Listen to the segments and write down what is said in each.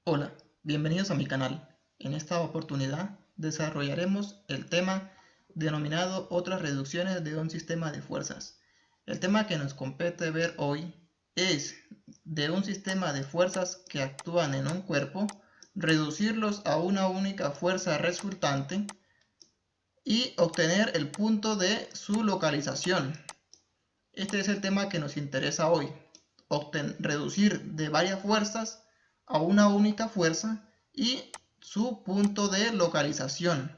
Hola, bienvenidos a mi canal. En esta oportunidad desarrollaremos el tema denominado otras reducciones de un sistema de fuerzas. El tema que nos compete ver hoy es de un sistema de fuerzas que actúan en un cuerpo, reducirlos a una única fuerza resultante y obtener el punto de su localización. Este es el tema que nos interesa hoy. Reducir de varias fuerzas a una única fuerza y su punto de localización.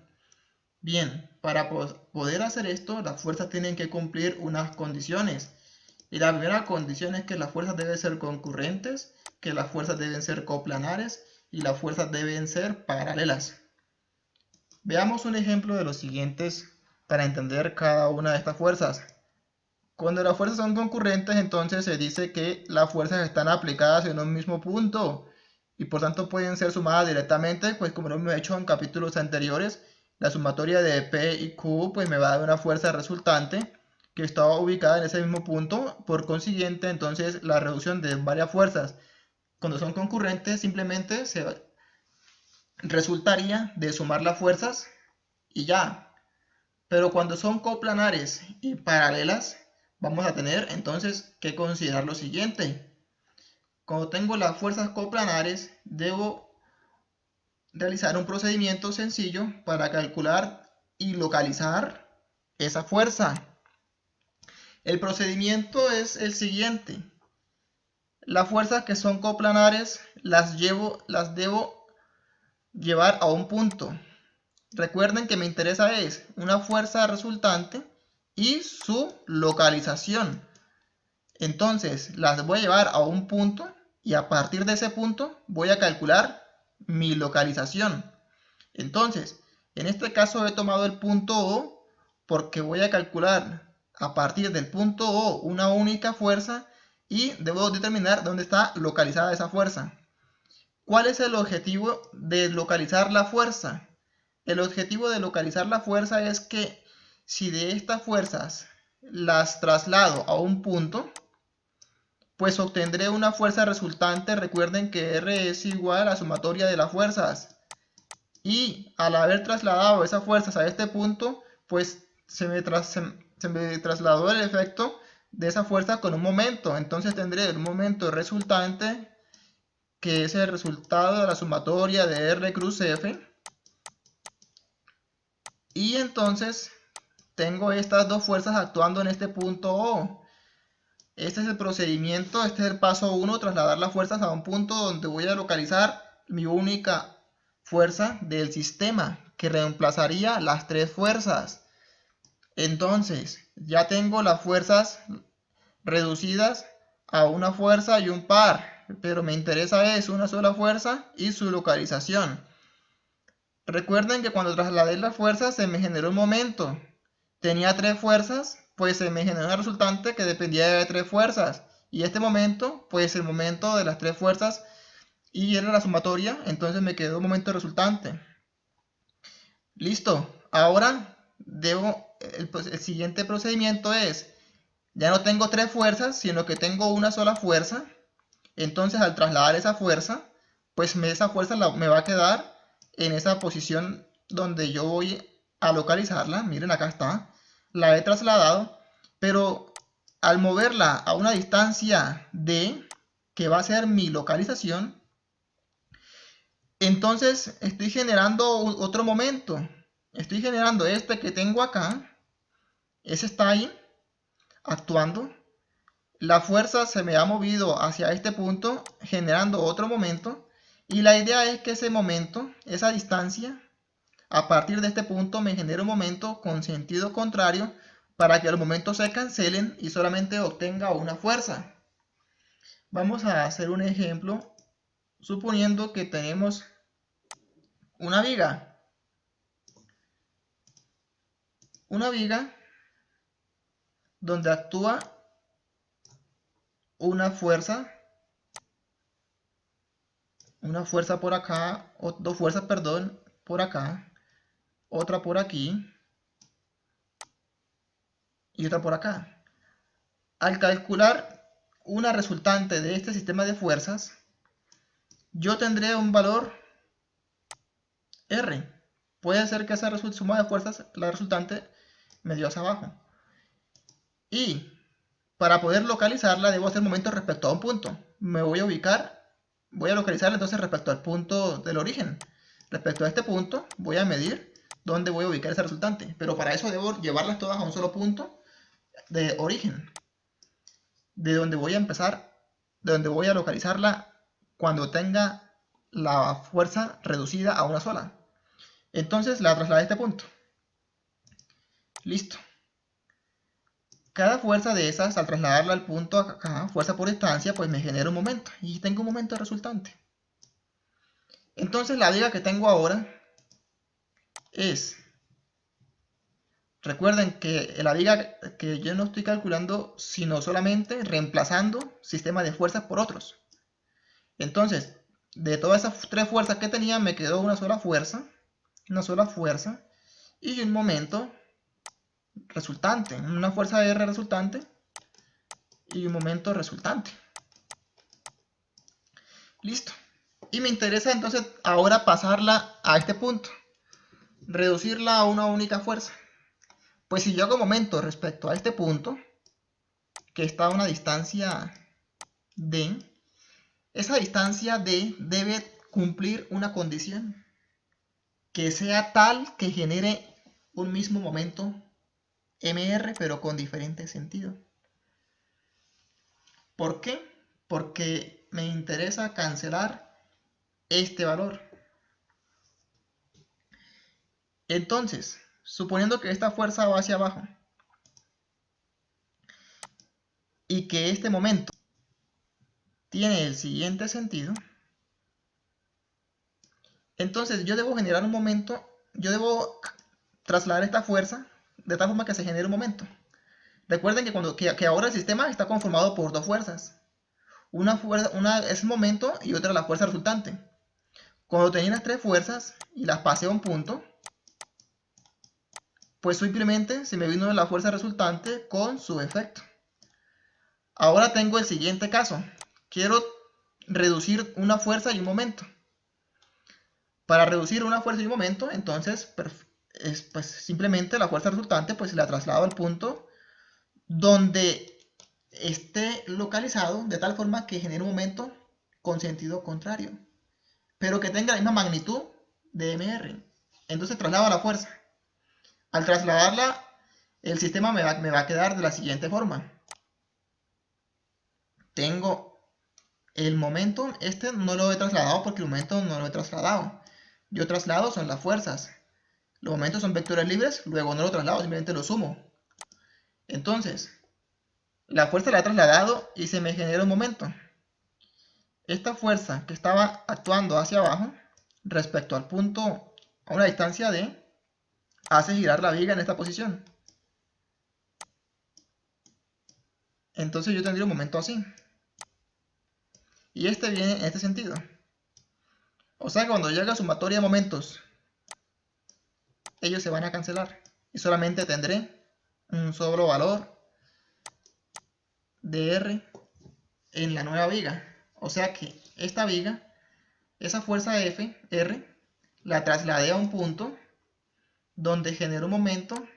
Bien, para poder hacer esto, las fuerzas tienen que cumplir unas condiciones. Y la primera condición es que las fuerzas deben ser concurrentes, que las fuerzas deben ser coplanares y las fuerzas deben ser paralelas. Veamos un ejemplo de los siguientes para entender cada una de estas fuerzas. Cuando las fuerzas son concurrentes, entonces se dice que las fuerzas están aplicadas en un mismo punto y por tanto pueden ser sumadas directamente, pues como lo hemos hecho en capítulos anteriores, la sumatoria de P y Q pues me va a dar una fuerza resultante que está ubicada en ese mismo punto. Por consiguiente, entonces la reducción de varias fuerzas cuando son concurrentes simplemente se resultaría de sumar las fuerzas y ya. Pero cuando son coplanares y paralelas, vamos a tener entonces que considerar lo siguiente. Cuando tengo las fuerzas coplanares, debo realizar un procedimiento sencillo para calcular y localizar esa fuerza. El procedimiento es el siguiente. Las fuerzas que son coplanares las debo llevar a un punto. Recuerden que me interesa es una fuerza resultante y su localización. Entonces las voy a llevar a un punto y a partir de ese punto voy a calcular mi localización. Entonces, en este caso he tomado el punto O porque voy a calcular a partir del punto O una única fuerza y debo determinar dónde está localizada esa fuerza. ¿Cuál es el objetivo de localizar la fuerza? El objetivo de localizar la fuerza es que si de estas fuerzas las traslado a un punto, pues obtendré una fuerza resultante. Recuerden que R es igual a la sumatoria de las fuerzas. Y al haber trasladado esas fuerzas a este punto, pues se me trasladó el efecto de esa fuerza con un momento. Entonces tendré un momento resultante que es el resultado de la sumatoria de R cruz F. Y entonces tengo estas dos fuerzas actuando en este punto O. Este es el procedimiento, este es el paso 1, trasladar las fuerzas a un punto donde voy a localizar mi única fuerza del sistema, que reemplazaría las tres fuerzas. Entonces, ya tengo las fuerzas reducidas a una fuerza y un par, pero me interesa es una sola fuerza y su localización. Recuerden que cuando trasladé las fuerzas se me generó un momento. Tenía tres fuerzas, pues se me generó una resultante que dependía de tres fuerzas. Y este momento, pues el momento de las tres fuerzas y era la sumatoria, entonces me quedó un momento resultante. Listo. Ahora el siguiente procedimiento es, ya no tengo tres fuerzas, sino que tengo una sola fuerza. Entonces al trasladar esa fuerza, pues esa fuerza me va a quedar en esa posición donde yo voy a localizarla. Miren, acá está. La he trasladado, pero al moverla a una distancia D, que va a ser mi localización, entonces estoy generando otro momento. Estoy generando este que tengo acá. Ese está ahí, actuando. La fuerza se me ha movido hacia este punto, generando otro momento. Y la idea es que ese momento, esa distancia, a partir de este punto me genera un momento con sentido contrario para que los momentos se cancelen y solamente obtenga una fuerza. Vamos a hacer un ejemplo suponiendo que tenemos una viga. Una viga donde actúa una fuerza por acá, o dos fuerzas, perdón, por acá, otra por aquí y otra por acá. Al calcular una resultante de este sistema de fuerzas, yo tendré un valor R. Puede ser que esa suma de fuerzas, la resultante, me dio hacia abajo. Y para poder localizarla, debo hacer momentos respecto a un punto. Me voy a ubicar, voy a localizarla entonces respecto al punto del origen. Respecto a este punto, voy a medir dónde voy a ubicar esa resultante. Pero para eso debo llevarlas todas a un solo punto de origen. De donde voy a empezar, de donde voy a localizarla cuando tenga la fuerza reducida a una sola. Entonces la trasladé a este punto. Listo. Cada fuerza de esas, al trasladarla al punto acá, fuerza por distancia, pues me genera un momento. Y tengo un momento resultante. Entonces la viga que tengo ahora es... Recuerden que la viga que yo no estoy calculando, sino solamente reemplazando sistemas de fuerzas por otros. Entonces, de todas esas tres fuerzas que tenía, me quedó una sola fuerza y un momento resultante, una fuerza R resultante y un momento resultante. Listo. Y me interesa entonces ahora pasarla a este punto, reducirla a una única fuerza. Pues si yo hago momento respecto a este punto, que está a una distancia D, esa distancia D debe cumplir una condición que sea tal que genere un mismo momento MR, pero con diferente sentido. ¿Por qué? Porque me interesa cancelar este valor. Entonces, suponiendo que esta fuerza va hacia abajo y que este momento tiene el siguiente sentido, entonces yo debo generar un momento, yo debo trasladar esta fuerza de tal forma que se genere un momento. Recuerden que ahora el sistema está conformado por dos fuerzas. Una es el momento y otra la fuerza resultante. Cuando tenía las tres fuerzas y las pasé a un punto, pues simplemente se me vino la fuerza resultante con su efecto. Ahora tengo el siguiente caso. Quiero reducir una fuerza y un momento. Para reducir una fuerza y un momento, entonces pues simplemente la fuerza resultante pues la traslado al punto donde esté localizado de tal forma que genere un momento con sentido contrario, pero que tenga la misma magnitud de MR. Entonces traslado la fuerza. Al trasladarla, el sistema me va a quedar de la siguiente forma. Tengo el momento, este no lo he trasladado porque el momento no lo he trasladado. Yo traslado son las fuerzas. Los momentos son vectores libres, luego no lo traslado, simplemente lo sumo. Entonces, la fuerza la he trasladado y se me genera un momento. Esta fuerza que estaba actuando hacia abajo, respecto al punto a una distancia D, hace girar la viga en esta posición. Entonces yo tendría un momento así. Y este viene en este sentido. O sea que cuando llega a sumatoria de momentos, ellos se van a cancelar. Y solamente tendré un solo valor de R en la nueva viga. O sea que esta viga, esa fuerza F, R, la trasladé a un punto donde generó un momento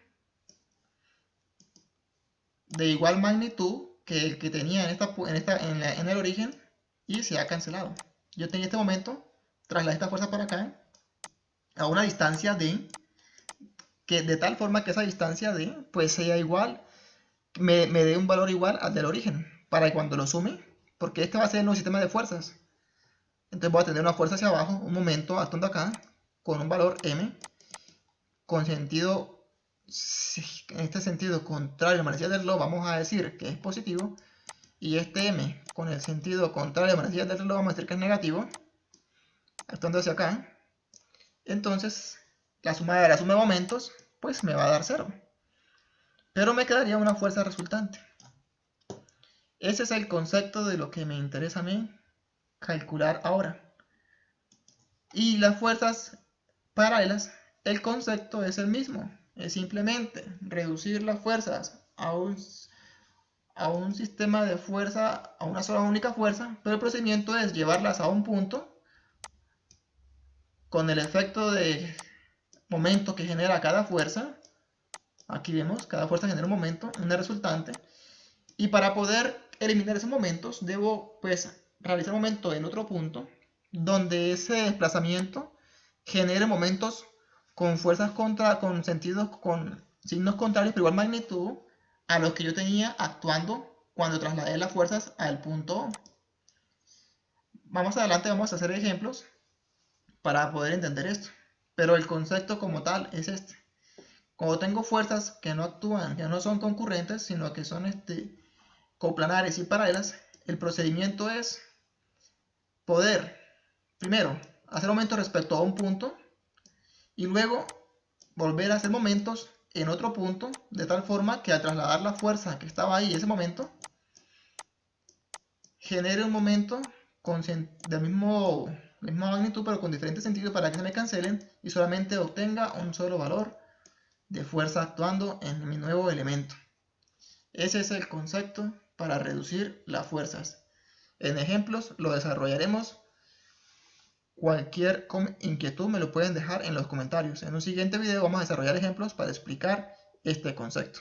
de igual magnitud que el que tenía en el origen y se ha cancelado. Yo tenía este momento, trasladé esta fuerza para acá a una distancia D, que de tal forma que esa distancia D pues sea igual, me dé un valor igual al del origen, para que cuando lo sume, porque este va a ser un sistema de fuerzas, entonces voy a tener una fuerza hacia abajo, un momento actuando acá, con un valor M, con sentido, en este sentido contrario a la manecilla del reloj, vamos a decir que es positivo, y este M con el sentido contrario a la manecilla del reloj, vamos a decir que es negativo, actuando hacia acá. Entonces la suma de momentos pues me va a dar 0, pero me quedaría una fuerza resultante. Ese es el concepto de lo que me interesa a mí calcular ahora. Y las fuerzas paralelas, el concepto es el mismo, es simplemente reducir las fuerzas a un sistema de fuerza, a una sola única fuerza, pero el procedimiento es llevarlas a un punto con el efecto de momento que genera cada fuerza. Aquí vemos, cada fuerza genera un momento, una resultante. Y para poder eliminar esos momentos, debo pues realizar un momento en otro punto, donde ese desplazamiento genere momentos con fuerzas con signos contrarios, pero igual magnitud, a los que yo tenía actuando cuando trasladé las fuerzas al punto O. Más adelante vamos a hacer ejemplos para poder entender esto. Pero el concepto como tal es este. Cuando tengo fuerzas que no actúan, que no son concurrentes, sino que son coplanares y paralelas, el procedimiento es poder, primero, hacer momentos respecto a un punto y luego volver a hacer momentos en otro punto, de tal forma que al trasladar la fuerza que estaba ahí en ese momento, genere un momento de misma magnitud, pero con diferentes sentidos para que se me cancelen y solamente obtenga un solo valor de fuerza actuando en mi nuevo elemento. Ese es el concepto para reducir las fuerzas. En ejemplos lo desarrollaremos. Cualquier inquietud me lo pueden dejar en los comentarios. En un siguiente video vamos a desarrollar ejemplos para explicar este concepto.